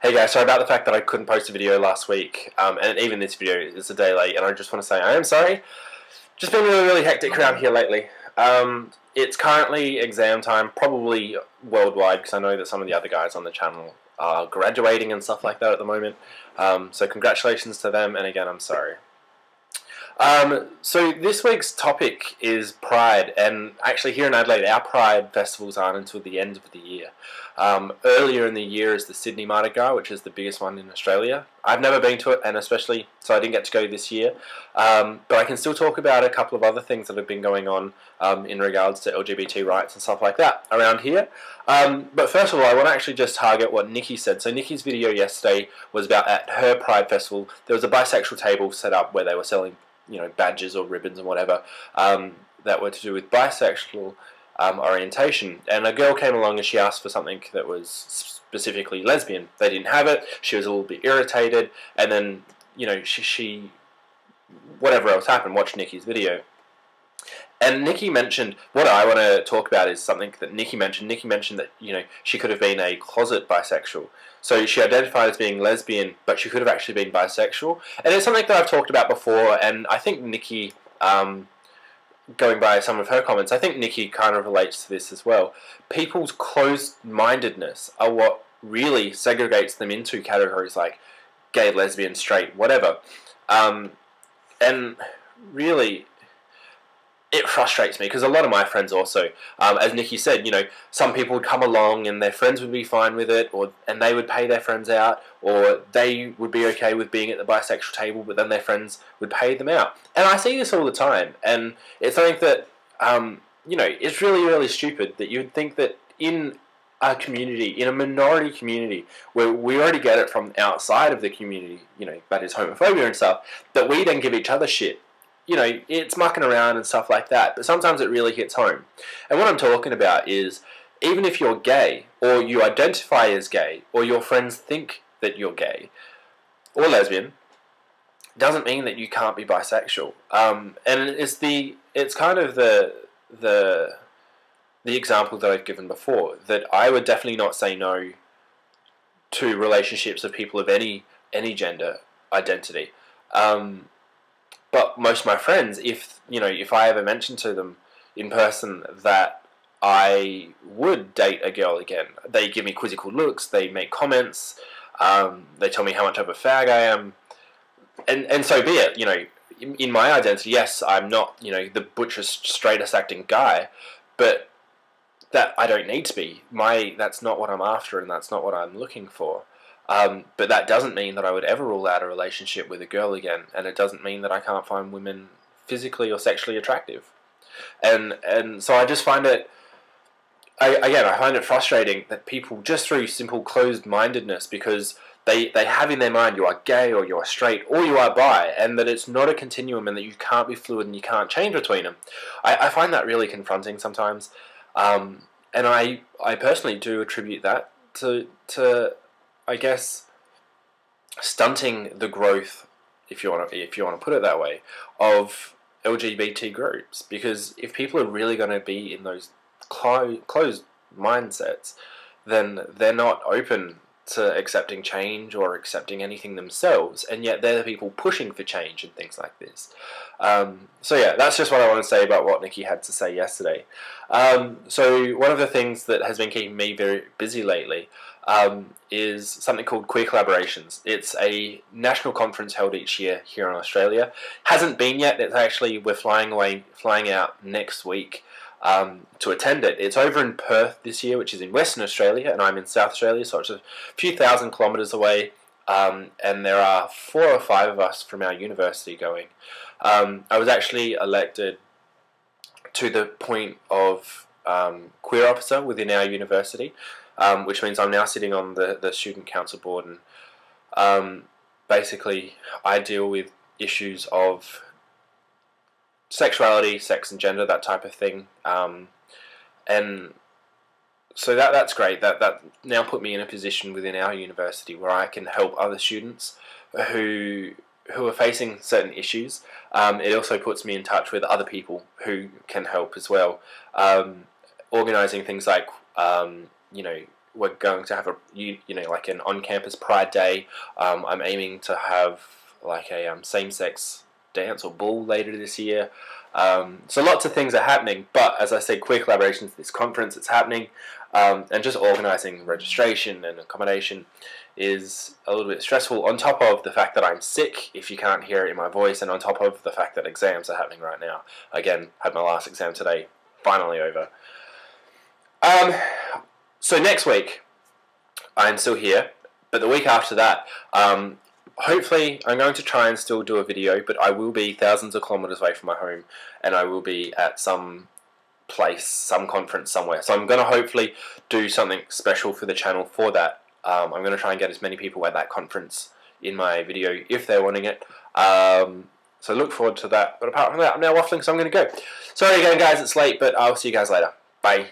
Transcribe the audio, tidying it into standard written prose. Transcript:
Hey guys, sorry about the fact that I couldn't post a video last week, and even this video is a day late, and I just want to say I am sorry. Just been really hectic around here lately. It's currently exam time, probably worldwide, because I know that some of the other guys on the channel are graduating and stuff like that at the moment. So congratulations to them, and again, I'm sorry. So this week's topic is Pride, and actually here in Adelaide, our Pride festivals aren't until the end of the year. Earlier in the year is the Sydney Mardi Gras, which is the biggest one in Australia. I've never been to it, and especially, so I didn't get to go this year. But I can still talk about a couple of other things that have been going on in regards to LGBT rights and stuff like that around here. But first of all, I want to actually just target what Nikki said. So Nikki's video yesterday was about at her Pride festival, there was a bisexual table set up where they were selling badges or ribbons and whatever that were to do with bisexual orientation. And a girl came along and she asked for something that was specifically lesbian. They didn't have it. She was a little bit irritated. And then, she whatever else happened, watched Nikki's video. And Nikki mentioned, what I want to talk about is something that Nikki mentioned. Nikki mentioned that, she could have been a closet bisexual. So she identified as being lesbian, but she could have actually been bisexual. And it's something that I've talked about before, and I think Nikki, going by some of her comments, I think Nikki kind of relates to this as well. People's closed-mindedness are what really segregates them into categories like gay, lesbian, straight, whatever. And really, it frustrates me because a lot of my friends also, as Nikki said, some people would come along and their friends would be fine with it, and they would pay their friends out, or they would be okay with being at the bisexual table, but then their friends would pay them out. And I see this all the time, and it's something that, it's really stupid that you would think that in a community, in a minority community, where we already get it from outside of the community, that is homophobia and stuff, that we then give each other shit. It's mucking around and stuff like that, but sometimes it really hits home. And what I'm talking about is, even if you're gay, or you identify as gay, or your friends think that you're gay, or lesbian, doesn't mean that you can't be bisexual. And it's kind of the example that I've given before, that I would definitely not say no to relationships of people of any gender identity. But most of my friends, if I ever mention to them in person that I would date a girl again, they give me quizzical looks, they make comments, they tell me how much of a fag I am, and so be it. In my identity, yes, I'm not the butchest, straightest acting guy, but that I don't need to be. That's not what I'm after, and that's not what I'm looking for. But that doesn't mean that I would ever rule out a relationship with a girl again, and it doesn't mean that I can't find women physically or sexually attractive. And so I just find it, I find it frustrating that people, just through simple closed-mindedness, because they have in their mind you are gay or you are straight or you are bi, and that it's not a continuum and that you can't be fluid and you can't change between them. I find that really confronting sometimes, and I personally do attribute that to I guess stunting the growth, if you want to put it that way, of LGBT groups. Because if people are really going to be in those closed mindsets, then they're not open to accepting change or accepting anything themselves, and yet they're the people pushing for change and things like this. So yeah, that's just what I want to say about what Nikki had to say yesterday. So one of the things that has been keeping me very busy lately is something called Queer Collaborations. It's a national conference held each year here in Australia. Hasn't been yet. It's actually, we're flying out next week to attend it. It's over in Perth this year, which is in Western Australia, and I'm in South Australia, so it's a few thousand kilometres away, and there are 4 or 5 of us from our university going. I was actually elected to the point of queer officer within our university, which means I'm now sitting on the student council board, and basically I deal with issues of sexuality, sex and gender, that type of thing, and so that's great. That now put me in a position within our university where I can help other students who are facing certain issues. It also puts me in touch with other people who can help as well, organising things like we're going to have like an on-campus Pride Day. I'm aiming to have like a same-sex dance or ball later this year. So lots of things are happening, but as I said, queer collaborations, this conference, it's happening, and just organising registration and accommodation is a little bit stressful, on top of the fact that I'm sick, if you can't hear it in my voice, and on top of the fact that exams are happening right now. Again, had my last exam today, finally over. So next week, I'm still here, but the week after that, hopefully I'm going to try and still do a video, but I will be thousands of kilometres away from my home, and I will be at some place, some conference somewhere. So I'm going to hopefully do something special for the channel for that. I'm going to try and get as many people at that conference in my video if they're wanting it. So look forward to that. But apart from that, I'm now waffling, so I'm going to go. Sorry again, guys, it's late, but I'll see you guys later. Bye.